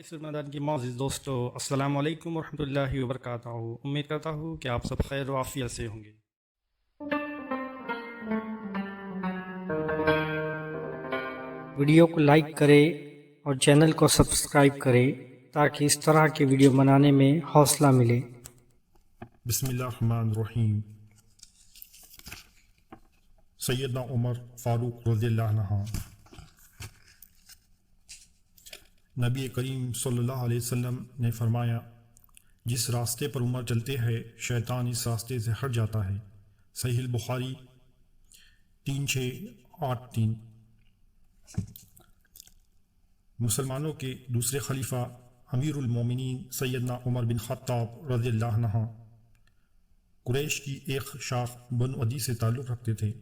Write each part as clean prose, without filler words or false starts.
اس رمضان کی معزز دوستو، السلام علیکم ورحمۃ اللہ وبرکاتہ۔ امید کرتا ہوں کہ آپ سب خیر و عافیت سے ہوں گے۔ ویڈیو کو لائک کریں اور چینل کو سبسکرائب کریں تاکہ اس طرح کے ویڈیو بنانے میں حوصلہ ملے۔ بسم اللہ الرحمن الرحیم۔ سیدنا عمر فاروق رضی اللہ عنہ، نبی کریم صلی اللہ علیہ وسلم نے فرمایا، جس راستے پر عمر چلتے ہیں شیطان اس راستے سے ہٹ جاتا ہے۔ صحیح البخاری 3683۔ مسلمانوں کے دوسرے خلیفہ امیر المومنین سیدنا عمر بن خطاب رضی اللہ عنہ قریش کی ایک شاخ بنو عدی سے تعلق رکھتے تھے۔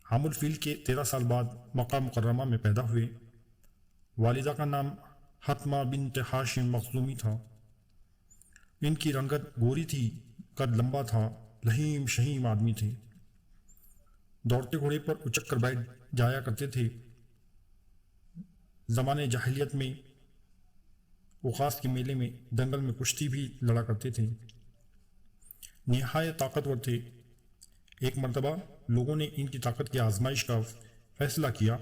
عام الفیل کے 13 سال بعد مکہ مکرمہ میں پیدا ہوئے۔ والدہ کا نام حتمہ بنت ہاشم مخزومی تھا۔ ان کی رنگت گوری تھی، قد لمبا تھا، لہیم شہیم آدمی تھے۔ دوڑتے گھوڑے پر اچک کر بیٹھ جایا کرتے تھے۔ زمانے جاہلیت میں اوقاس کے میلے میں دنگل میں کشتی بھی لڑا کرتے تھے۔ نہایت طاقتور تھے۔ ایک مرتبہ لوگوں نے ان کی طاقت کی آزمائش کا فیصلہ کیا۔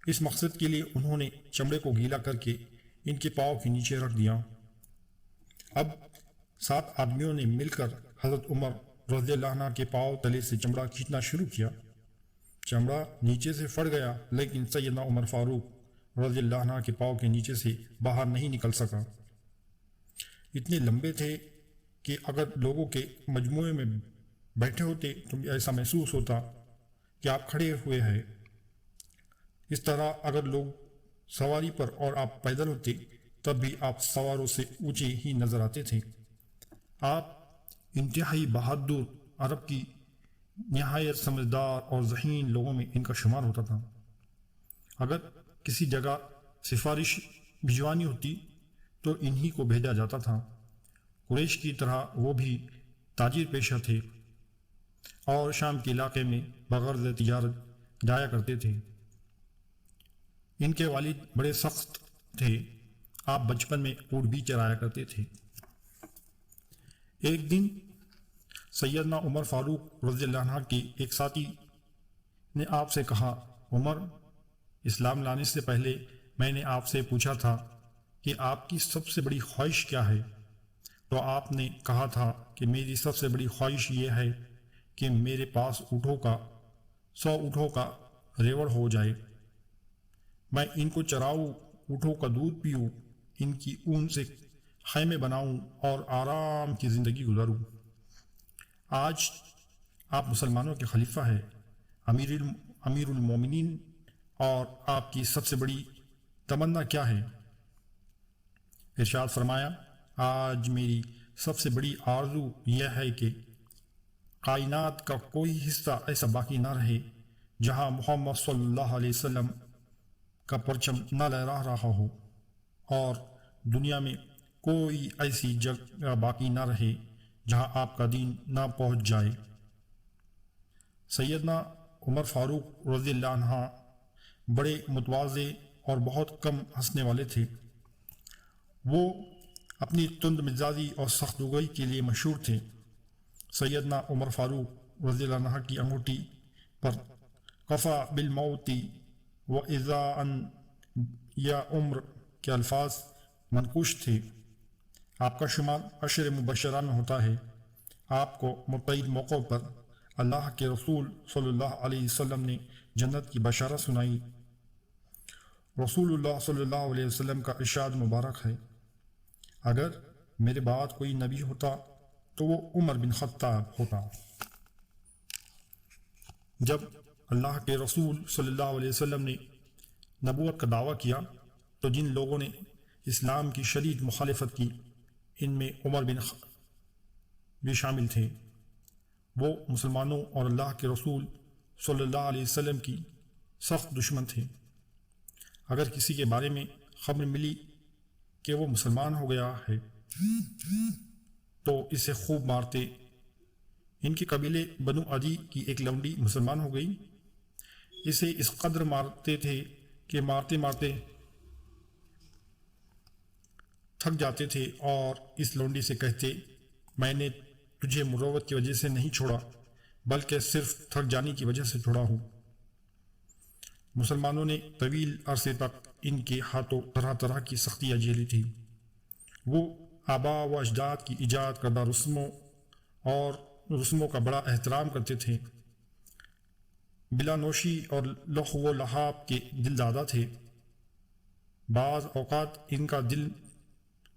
اس مقصد کے لیے انہوں نے چمڑے کو گیلا کر کے ان کے پاؤں کے نیچے رکھ دیا۔ اب 7 آدمیوں نے مل کر حضرت عمر رضی اللہ عنہ کے پاؤں تلے سے چمڑا کھینچنا شروع کیا۔ چمڑا نیچے سے پھٹ گیا، لیکن سیدنا عمر فاروق رضی اللہ عنہ کے پاؤں کے نیچے سے باہر نہیں نکل سکا۔ اتنے لمبے تھے کہ اگر لوگوں کے مجموعے میں بیٹھے ہوتے تو ایسا محسوس ہوتا کہ آپ کھڑے ہوئے ہیں۔ اس طرح اگر لوگ سواری پر اور آپ پیدل ہوتے تب بھی آپ سواروں سے اونچے ہی نظر آتے تھے۔ آپ انتہائی بہادر، عرب کی نہایت سمجھدار اور ذہین لوگوں میں ان کا شمار ہوتا تھا۔ اگر کسی جگہ سفارش بھجوانی ہوتی تو انہی کو بھیجا جاتا تھا۔ قریش کی طرح وہ بھی تاجر پیشہ تھے اور شام کے علاقے میں بغرض تجارت جایا کرتے تھے۔ ان کے والد بڑے سخت تھے۔ آپ بچپن میں اونٹ بھی چرایا کرتے تھے۔ ایک دن سیدنا عمر فاروق رضی اللہ عنہ کے ایک ساتھی نے آپ سے کہا، عمر، اسلام لانے سے پہلے میں نے آپ سے پوچھا تھا کہ آپ کی سب سے بڑی خواہش کیا ہے؟ تو آپ نے کہا تھا کہ میری سب سے بڑی خواہش یہ ہے کہ میرے پاس 100 اونٹوں کا ریوڑ ہو جائے، میں ان کو چراؤں، اونٹوں کا دودھ پیوں، ان کی اون سے خیمے بناؤں اور آرام کی زندگی گزاروں۔ آج آپ مسلمانوں کے خلیفہ ہیں، امیر المومنین، اور آپ کی سب سے بڑی تمنا کیا ہے؟ ارشاد فرمایا، آج میری سب سے بڑی آرزو یہ ہے کہ کائنات کا کوئی حصہ ایسا باقی نہ رہے جہاں محمد صلی اللہ علیہ وسلم کا پرچم نہ لہرا رہا ہو، اور دنیا میں کوئی ایسی جگہ باقی نہ رہے جہاں آپ کا دین نہ پہنچ جائے۔ سیدنا عمر فاروق رضی اللہ عنہ بڑے متواضع اور بہت کم ہنسنے والے تھے۔ وہ اپنی تند مزاجی اور سخت روئی کے لیے مشہور تھے۔ سیدنا عمر فاروق رضی اللہ عنہ کی انگوٹھی پر کفا بالموت و اذا ان یا عمر کے الفاظ منقوش تھے۔ آپ کا شمار عشر مبشرہ میں ہوتا ہے۔ آپ کو متعدد موقعوں پر اللہ کے رسول صلی اللہ علیہ وسلم نے جنت کی بشارت سنائی۔ رسول اللہ صلی اللہ علیہ وسلم کا ارشاد مبارک ہے، اگر میرے بعد کوئی نبی ہوتا تو وہ عمر بن خطاب ہوتا۔ جب اللہ کے رسول صلی اللہ علیہ وسلم نے نبوت کا دعویٰ کیا تو جن لوگوں نے اسلام کی شدید مخالفت کی، ان میں عمر بن بھی شامل تھے۔ وہ مسلمانوں اور اللہ کے رسول صلی اللہ علیہ وسلم کی سخت دشمن تھے۔ اگر کسی کے بارے میں خبر ملی کہ وہ مسلمان ہو گیا ہے تو اسے خوب مارتے۔ ان کے قبیلے بنو عدی کی ایک لونڈی مسلمان ہو گئی، اسے اس قدر مارتے تھے کہ مارتے مارتے تھک جاتے تھے اور اس لونڈی سے کہتے میں نے تجھے مروت کی وجہ سے نہیں چھوڑا بلکہ صرف تھک جانے کی وجہ سے چھوڑا ہوں۔ مسلمانوں نے طویل عرصے تک ان کے ہاتھوں طرح طرح کی سختیاں جھیلی تھی۔ وہ آبا و اجداد کی ایجاد کردہ رسموں کا بڑا احترام کرتے تھے، بلا نوشی اور لہو و لعاب کے دل دادا تھے۔ بعض اوقات ان کا دل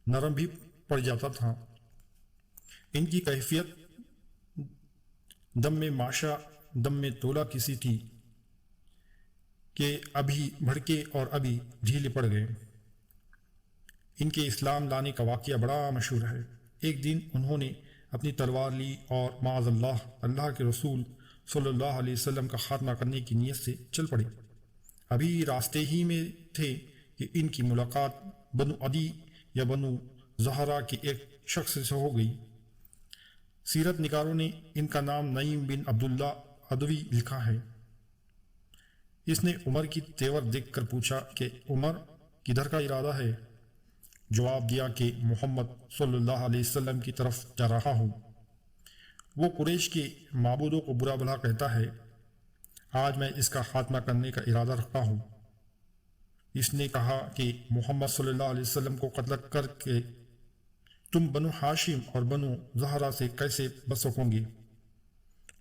نرم بھی پڑ جاتا تھا۔ ان کی کیفیت دم میں ماشا دم میں تولا کسی تھی کہ ابھی بھڑکے اور ابھی ڈھیلے پڑ گئے۔ ان کے اسلام لانے کا واقعہ بڑا مشہور ہے۔ ایک دن انہوں نے اپنی تلوار لی اور معاذ اللہ کے رسول صلی اللہ علیہ وسلم کا خاتمہ کرنے کی نیت سے چل پڑے۔ ابھی راستے ہی میں تھے کہ ان کی ملاقات بنو عدی یا بنو زہرا کے ایک شخص سے ہو گئی۔ سیرت نگاروں نے ان کا نام نعیم بن عبداللہ عدوی لکھا ہے۔ اس نے عمر کی تیور دیکھ کر پوچھا کہ عمر کدھر کا ارادہ ہے؟ جواب دیا کہ محمد صلی اللہ علیہ وسلم کی طرف جا رہا ہوں۔ وہ قریش کے معبودوں کو برا بھلا کہتا ہے، آج میں اس کا خاتمہ کرنے کا ارادہ رکھتا ہوں۔ اس نے کہا کہ محمد صلی اللہ علیہ وسلم کو قتل کر کے تم بنو ہاشم اور بنو زہرا سے کیسے بچ سکو گے؟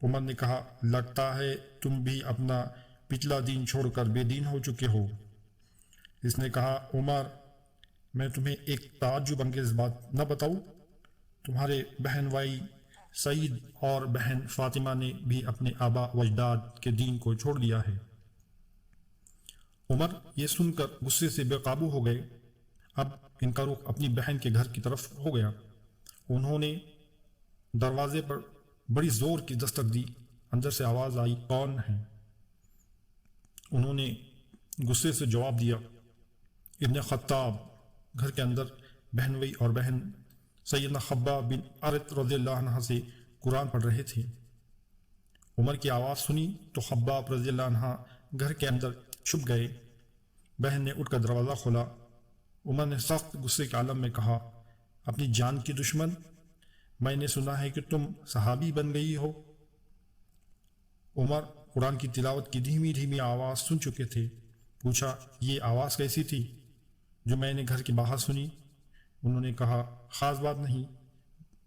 عمر نے کہا لگتا ہے تم بھی اپنا پچھلا دین چھوڑ کر بے دین ہو چکے ہو۔ اس نے کہا عمر میں تمہیں ایک تعجب انگیز بات نہ بتاؤں؟ تمہارے بہن بھائی سعید اور بہن فاطمہ نے بھی اپنے آبا و اجداد کے دین کو چھوڑ دیا ہے۔ عمر یہ سن کر غصے سے بے قابو ہو گئے۔ اب ان کا رخ اپنی بہن کے گھر کی طرف ہو گیا۔ انہوں نے دروازے پر بڑی زور کی دستک دی۔ اندر سے آواز آئی کون ہے؟ انہوں نے غصے سے جواب دیا ابن خطاب۔ گھر کے اندر بہنوئی اور بہن سیدنا خباب بن ارت رضی اللہ عنہ سے قرآن پڑھ رہے تھے۔ عمر کی آواز سنی تو خباب رضی اللہ عنہ گھر کے اندر چھپ گئے۔ بہن نے اٹھ کر دروازہ کھولا۔ عمر نے سخت غصے کے عالم میں کہا اپنی جان کی دشمن، میں نے سنا ہے کہ تم صحابی بن گئی ہو۔ عمر قرآن کی تلاوت کی دھیمی دھیمی آواز سن چکے تھے۔ پوچھا یہ آواز کیسی تھی جو میں نے گھر کے باہر سنی؟ انہوں نے کہا خاص بات نہیں،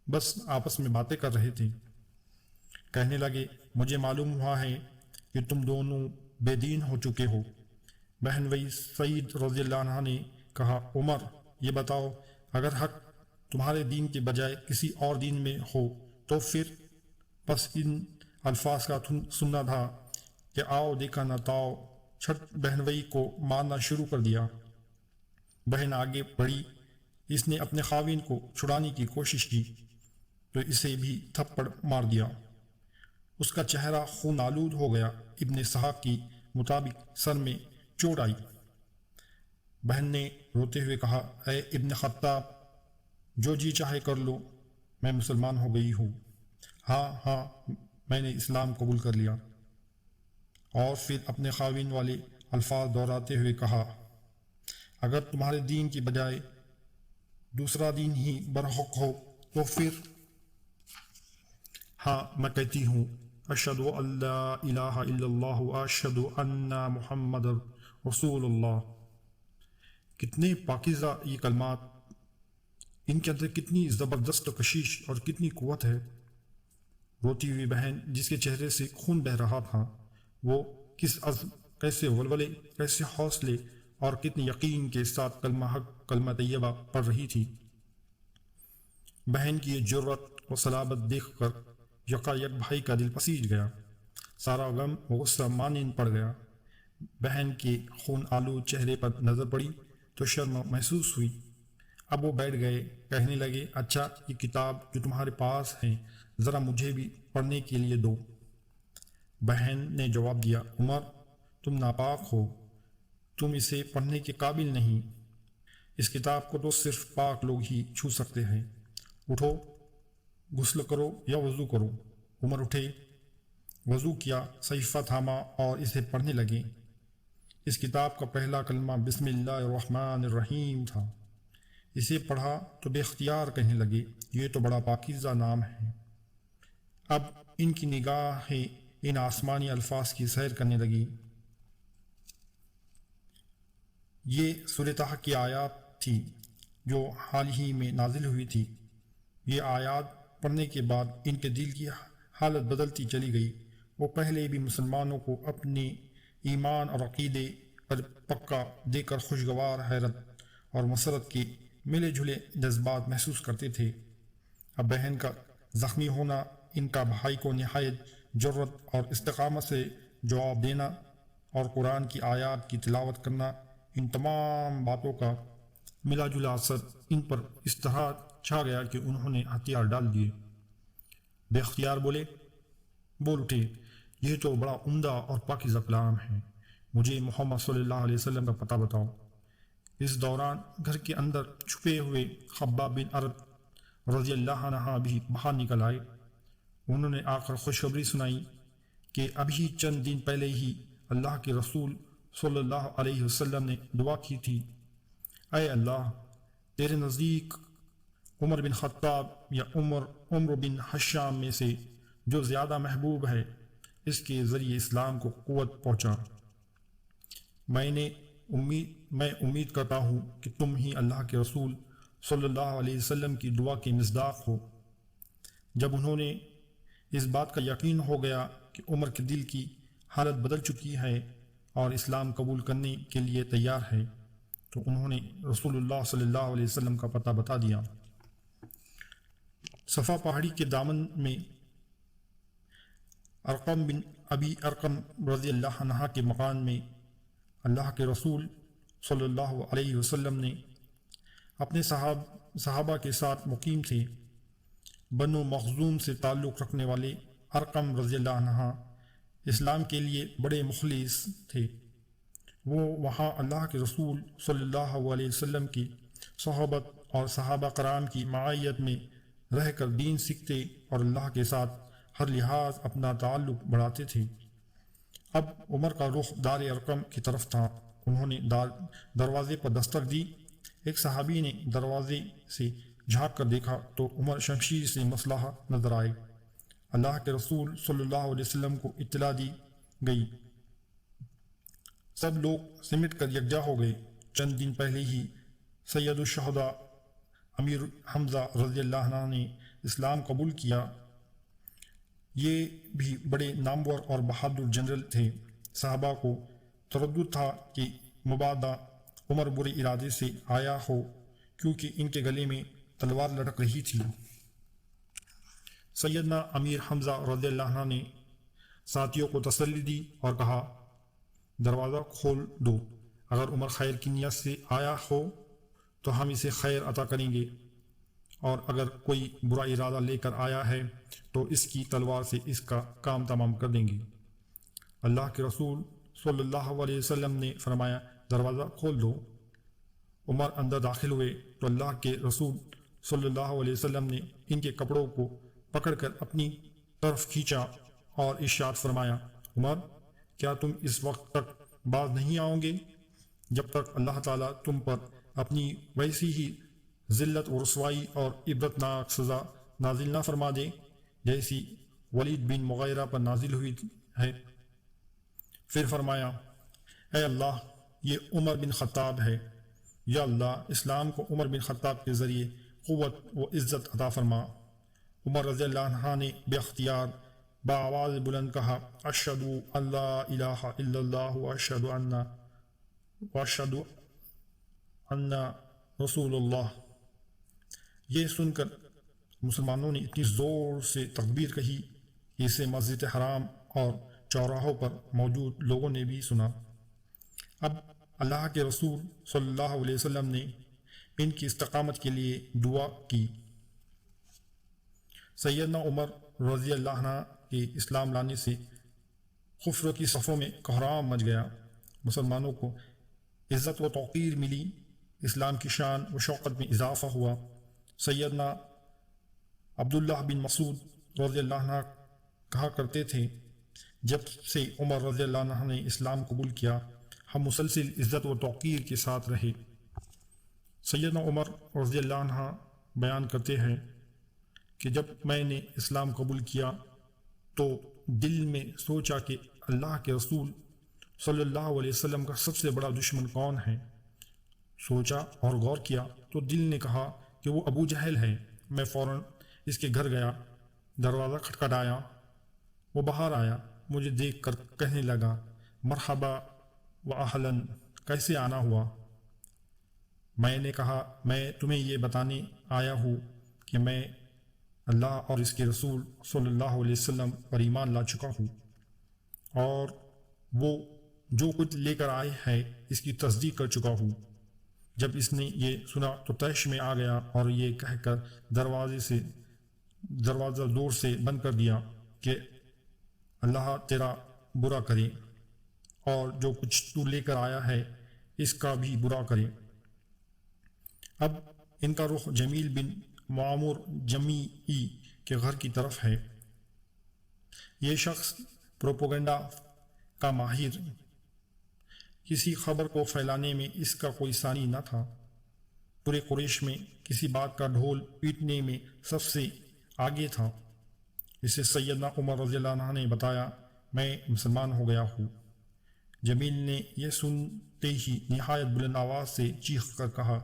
بس آپس میں باتیں کر رہے تھے۔ کہنے لگے مجھے معلوم ہوا ہے کہ تم دونوں بے دین ہو چکے ہو۔ بہن وئی سعید رضی اللہ عنہ نے کہا عمر یہ بتاؤ اگر حق تمہارے دین کے بجائے کسی اور دین میں ہو تو پھر؟ بس ان الفاظ کا سننا تھا کہ آؤ دیکھا نہ تاؤ چھٹ بہنوئی کو مارنا شروع کر دیا۔ بہن آگے بڑھی، اس نے اپنے خاوند کو چھڑانے کی کوشش کی تو اسے بھی تھپڑ مار دیا۔ اس کا چہرہ خون آلود ہو گیا۔ ابن اسحاق کی مطابق سر میں چوٹ آئی۔ بہن نے روتے ہوئے کہا اے ابن خطاب جو جی چاہے کر لو، میں مسلمان ہو گئی ہوں۔ ہاں میں نے اسلام قبول کر لیا۔ اور پھر اپنے خاوند والے الفاظ دہراتے ہوئے کہا اگر تمہارے دین کی بجائے دوسرا دین ہی برحق ہو تو پھر؟ ہاں میں کہتی ہوں اشہد ان لا الہ الا اللہ اشہد ان محمد رسول اللہ۔ کتنے پاکیزہ یہ کلمات، ان کے اندر کتنی زبردست کشش اور کتنی قوت ہے۔ روتی ہوئی بہن جس کے چہرے سے خون بہہ رہا تھا، وہ کس عزم، کیسے ولولے، کیسے حوصلے اور کتنے یقین کے ساتھ کلمہ حق کلمہ طیبہ پڑھ رہی تھی۔ بہن کی یہ جرأت و صلابت دیکھ کر یکایک بھائی کا دل پسیج گیا۔ سارا غم و غصہ مانند پڑ گیا۔ بہن کے خون آلود چہرے پر نظر پڑی تو شرم محسوس ہوئی۔ اب وہ بیٹھ گئے۔ کہنے لگے اچھا یہ کتاب جو تمہارے پاس ہے ذرا مجھے بھی پڑھنے کے لیے دو۔ بہن نے جواب دیا عمر تم ناپاک ہو، تم اسے پڑھنے کے قابل نہیں۔ اس کتاب کو تو صرف پاک لوگ ہی چھو سکتے ہیں۔ اٹھو غسل کرو یا وضو کرو۔ عمر اٹھے، وضو کیا، صحیفہ تھاما اور اسے پڑھنے لگے۔ اس کتاب کا پہلا کلمہ بسم اللہ الرحمن الرحیم تھا۔ اسے پڑھا تو بے اختیار کہنے لگے یہ تو بڑا پاکیزہ نام ہے۔ اب ان کی نگاہیں ان آسمانی الفاظ کی سیر کرنے لگی۔ یہ سورہ طہ کی آیات تھی جو حال ہی میں نازل ہوئی تھی۔ یہ آیات پڑھنے کے بعد ان کے دل کی حالت بدلتی چلی گئی۔ وہ پہلے بھی مسلمانوں کو اپنے ایمان اور عقیدے پر پکا دے کر خوشگوار حیرت اور مسرت کے ملے جھلے جذبات محسوس کرتے تھے۔ اب بہن کا زخمی ہونا، ان کا بھائی کو نہایت جرأت اور استقامت سے جواب دینا اور قرآن کی آیات کی تلاوت کرنا، ان تمام باتوں کا ملا جلا اثر ان پر اس طرح چھا گیا کہ انہوں نے ہتھیار ڈال دیے۔ بے اختیار بول اٹھے، یہ تو بڑا عمدہ اور پاکیزہ کلام ہے، مجھے محمد صلی اللہ علیہ وسلم کا پتہ بتاؤ۔ اس دوران گھر کے اندر چھپے ہوئے خباب بن عرب رضی اللہ عنہ بھی باہر نکل آئے۔ انہوں نے آ کر خوشخبری سنائی کہ ابھی چند دن پہلے ہی اللہ کے رسول صلی اللہ علیہ وسلم نے دعا کی تھی، اے اللہ، تیرے نزدیک عمر بن خطاب یا عمر بن حشام میں سے جو زیادہ محبوب ہے، اس کے ذریعے اسلام کو قوت پہنچا۔ میں امید کرتا ہوں کہ تم ہی اللہ کے رسول صلی اللہ علیہ وسلم کی دعا کے مصداق ہو۔ جب انہوں نے اس بات کا یقین ہو گیا کہ عمر کے دل کی حالت بدل چکی ہے اور اسلام قبول کرنے کے لیے تیار ہے، تو انہوں نے رسول اللہ صلی اللہ علیہ وسلم کا پتہ بتا دیا۔ صفا پہاڑی کے دامن میں ارقم بن ابی ارقم رضی اللہ عنہ کے مکان میں اللہ کے رسول صلی اللہ علیہ وسلم نے اپنے صحابہ کے ساتھ مقیم تھے۔ بنو مخزوم سے تعلق رکھنے والے ارقم رضی اللہ عنہ اسلام کے لیے بڑے مخلص تھے۔ وہ وہاں اللہ کے رسول صلی اللہ علیہ وسلم کی صحبت اور صحابہ کرام کی معیت میں رہ کر دین سیکھتے اور اللہ کے ساتھ ہر لحاظ اپنا تعلق بڑھاتے تھے۔ اب عمر کا رخ دار ارقم کی طرف تھا۔ انہوں نے دروازے پر دستک دی۔ ایک صحابی نے دروازے سے جھانک کر دیکھا تو عمر شمشیر سے مسلح نظر آئے۔ اللہ کے رسول صلی اللہ علیہ وسلم کو اطلاع دی گئی۔ سب لوگ سمٹ کر یکجا ہو گئے۔ چند دن پہلے ہی سید الشہداء امیر حمزہ رضی اللہ عنہ نے اسلام قبول کیا۔ یہ بھی بڑے نامور اور بہادر جنرل تھے۔ صحابہ کو تردد تھا کہ مبادا عمر برے ارادے سے آیا ہو، کیونکہ ان کے گلے میں تلوار لٹک رہی تھی۔ سیدنا امیر حمزہ رضی اللہ عنہ نے ساتھیوں کو تسلی دی اور کہا، دروازہ کھول دو، اگر عمر خیر کی نیت سے آیا ہو تو ہم اسے خیر عطا کریں گے، اور اگر کوئی برا ارادہ لے کر آیا ہے تو اس کی تلوار سے اس کا کام تمام کر دیں گے۔ اللہ کے رسول صلی اللہ علیہ وسلم نے فرمایا، دروازہ کھول دو۔ عمر اندر داخل ہوئے تو اللہ کے رسول صلی اللہ علیہ وسلم نے ان کے کپڑوں کو پکڑ کر اپنی طرف کھینچا اور ارشاد فرمایا، عمر، کیا تم اس وقت تک باز نہیں آؤ گے جب تک اللہ تعالیٰ تم پر اپنی ویسی ہی ذلت و رسوائی اور عبرتناک سزا نازل نہ فرما دے جیسی ولید بن مغیرہ پر نازل ہوئی ہے۔ پھر فرمایا، اے اللہ، یہ عمر بن خطاب ہے، یا اللہ اسلام کو عمر بن خطاب کے ذریعے قوت و عزت عطا فرما۔ عمر رضی اللہ عنہ نے بے اختیار بآواز بلند کہا، اشہد ان لا الہ الا اللہ واشہد ان رسول اللہ۔ یہ سن کر مسلمانوں نے اتنی زور سے تکبیر کہی کہ اسے مسجد حرام اور چوراہوں پر موجود لوگوں نے بھی سنا۔ اب اللہ کے رسول صلی اللہ علیہ وسلم نے ان کی استقامت کے لیے دعا کی۔ سیدنا عمر رضی اللہ عنہ کے اسلام لانے سے کفر کی صفوں میں کوہرام مچ گیا۔ مسلمانوں کو عزت و توقیر ملی، اسلام کی شان و شوقت میں اضافہ ہوا۔ سیدنا عبداللہ بن مسعود رضی اللہ عنہ کہا کرتے تھے، جب سے عمر رضی اللہ عنہ نے اسلام قبول کیا، ہم مسلسل عزت و توقیر کے ساتھ رہے۔ سیدنا عمر رضی اللہ عنہ بیان کرتے ہیں کہ جب میں نے اسلام قبول کیا تو دل میں سوچا کہ اللہ کے رسول صلی اللہ علیہ وسلم کا سب سے بڑا دشمن کون ہے۔ سوچا اور غور کیا تو دل نے کہا کہ وہ ابو جہل ہے۔ میں فوراً اس کے گھر گیا، دروازہ کھٹکھٹایا، وہ باہر آیا، مجھے دیکھ کر کہنے لگا مرحبا و اہلاً، کیسے آنا ہوا؟ میں نے کہا میں تمہیں یہ بتانے آیا ہوں کہ میں اللہ اور اس کے رسول صلی اللہ علیہ وسلم پر ایمان لا چکا ہوں، اور وہ جو کچھ لے کر آئے ہیں اس کی تصدیق کر چکا ہوں۔ جب اس نے یہ سنا تو طیش میں آ گیا اور یہ کہہ کر دروازہ زور سے بند کر دیا کہ اللہ تیرا برا کرے اور جو کچھ تو لے کر آیا ہے اس کا بھی برا کرے۔ اب ان کا رخ جمیل بن معمر جمیعی کے گھر کی طرف ہے۔ یہ شخص پروپیگنڈا کا ماہر، کسی خبر کو پھیلانے میں اس کا کوئی ثانی نہ تھا۔ پورے قریش میں کسی بات کا ڈھول پیٹنے میں سب سے آگے تھا۔ اسے سیدنا عمر رضی اللہ عنہ نے بتایا میں مسلمان ہو گیا ہوں۔ جمیل نے یہ سنتے ہی نہایت بلند آواز سے چیخ کر کہا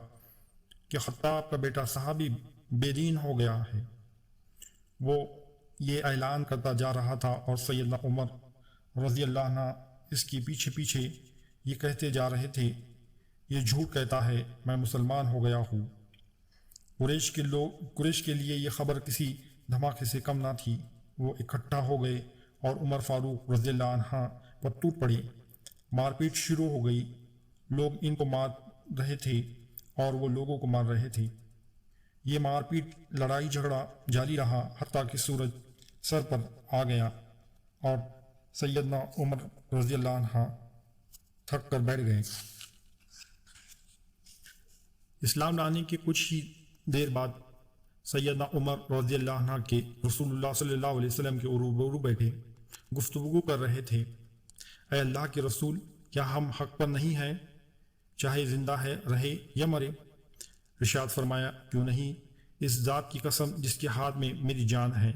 کہ خطاب کا بیٹا صحابی بے دین ہو گیا ہے۔ وہ یہ اعلان کرتا جا رہا تھا اور سیدنا عمر رضی اللہ عنہ اس کے پیچھے پیچھے یہ کہتے جا رہے تھے یہ جھوٹ کہتا ہے، میں مسلمان ہو گیا ہوں۔ قریش کے لیے یہ خبر کسی دھماکے سے کم نہ تھی۔ وہ اکٹھا ہو گئے اور عمر فاروق رضی اللہ عنہ پر ٹوٹ پڑے۔ مار پیٹ شروع ہو گئی، لوگ ان کو مار رہے تھے اور وہ لوگوں کو مار رہے تھے۔ یہ مار پیٹ لڑائی جھگڑا جاری رہا حتیٰ کہ سورج سر پر آ گیا اور سیدنا عمر رضی اللہ عنہ تھک کر بیٹھ گئے۔ اسلام لانے کے کچھ ہی دیر بعد سیدنا عمر رضی اللہ عنہ کے رسول اللہ صلی اللہ علیہ وسلم کے روبرو بیٹھے گفتگو کر رہے تھے۔ اے اللہ کے رسول، کیا ہم حق پر نہیں ہیں، چاہے زندہ ہے رہے یا مرے؟ ارشاد فرمایا کیوں نہیں، اس ذات کی قسم جس کے ہاتھ میں میری جان ہے،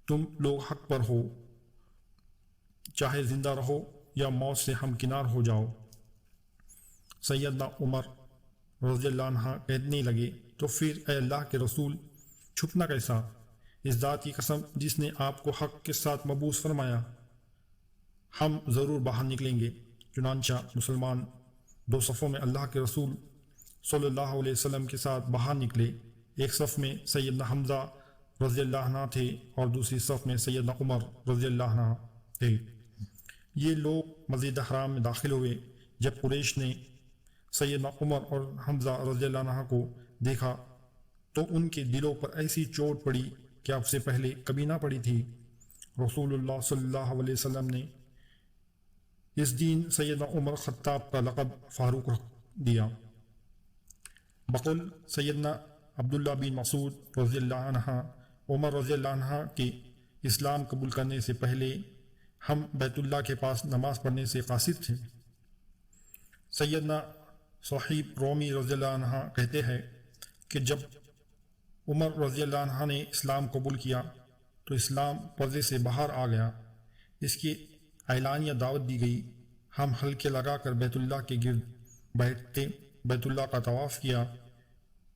تم لوگ حق پر ہو، چاہے زندہ رہو یا موت سے ہمکنار ہو جاؤ۔ سیدنا عمر رضی اللہ عنہ کہنے لگے تو پھر اے اللہ کے رسول چھپنا کیسا؟ اس ذات کی قسم جس نے آپ کو حق کے ساتھ مبعوث فرمایا، ہم ضرور باہر نکلیں گے۔ چنانچہ مسلمان دو صفوں میں اللہ کے رسول صلی اللہ علیہ وسلم کے ساتھ باہر نکلے۔ ایک صف میں سیدنا حمزہ رضی اللہ عنہ تھے اور دوسری صف میں سیدنا عمر رضی اللہ عنہ تھے۔ یہ لوگ مسجد حرام میں داخل ہوئے۔ جب قریش نے سیدنا عمر اور حمزہ رضی اللہ عنہ کو دیکھا تو ان کے دلوں پر ایسی چوٹ پڑی کہ اب سے پہلے کبھی نہ پڑی تھی۔ رسول اللہ صلی اللہ علیہ وسلم نے اس دن سیدنا عمر خطاب کا لقب فاروق رکھ دیا۔ بقول سیدنا عبداللہ بن مسعود رضی اللہ عنہ، عمر رضی اللہ عنہ کے اسلام قبول کرنے سے پہلے ہم بیت اللہ کے پاس نماز پڑھنے سے قاصر تھے۔ سیدنا صہیب رومی رضی اللہ عنہ کہتے ہیں کہ جب عمر رضی اللہ عنہ نے اسلام قبول کیا تو اسلام پردے سے باہر آ گیا، اس کی اعلانیہ دعوت دی گئی۔ ہم حلقے لگا کر بیت اللہ کے گرد بیٹھتے، بیت اللہ کا طواف کیا۔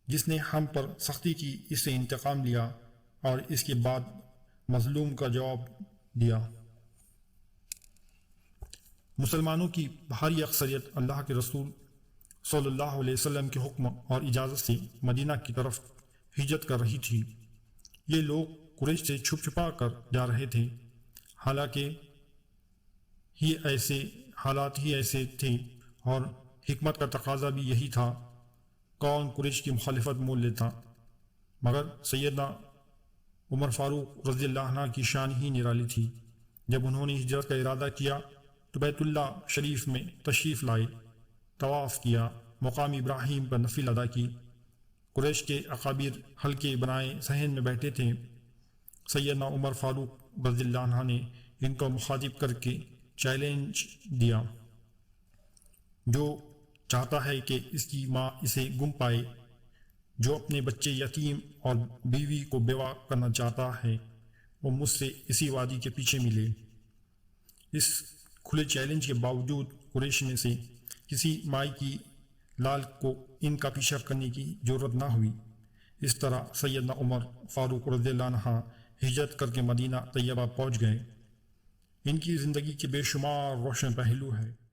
جس نے ہم پر سختی کی اس سے انتقام لیا اور اس کے بعد مظلوم کا جواب دیا۔ مسلمانوں کی بھاری اکثریت اللہ کے رسول صلی اللہ علیہ وسلم کے حکم اور اجازت سے مدینہ کی طرف ہجرت کر رہی تھی۔ یہ لوگ قریش سے چھپ چھپا کر جا رہے تھے، حالانکہ حالات ہی ایسے تھے اور حکمت کا تقاضا بھی یہی تھا۔ کون قریش کی مخالفت مول لیتا؟ مگر سیدنا عمر فاروق رضی اللہ عنہ کی شان ہی نرالی تھی۔ جب انہوں نے ہجرت کا ارادہ کیا تو بیت اللہ شریف میں تشریف لائے، طواف کیا، مقام ابراہیم پر نفل ادا کی۔ قریش کے اکابر حلقے بنائے صحن میں بیٹھے تھے۔ سیدنا عمر فاروق رضی اللہ عنہ نے ان کو مخاطب کر کے چیلنج دیا، جو چاہتا ہے کہ اس کی ماں اسے گم پائے جو اپنے بچے یتیم اور بیوی کو بیوہ کرنا چاہتا ہے وہ مجھ سے اسی وادی کے پیچھے ملے۔ اس کھلے چیلنج کے باوجود قریش میں سے کسی مائی کی لال کو ان کا پیچھا کرنے کی ضرورت نہ ہوئی۔ اس طرح سیدنا عمر فاروق رضی اللہ عنہ ہجرت کر کے مدینہ طیبہ پہنچ گئے۔ ان کی زندگی کے بے شمار روشن پہلو ہے۔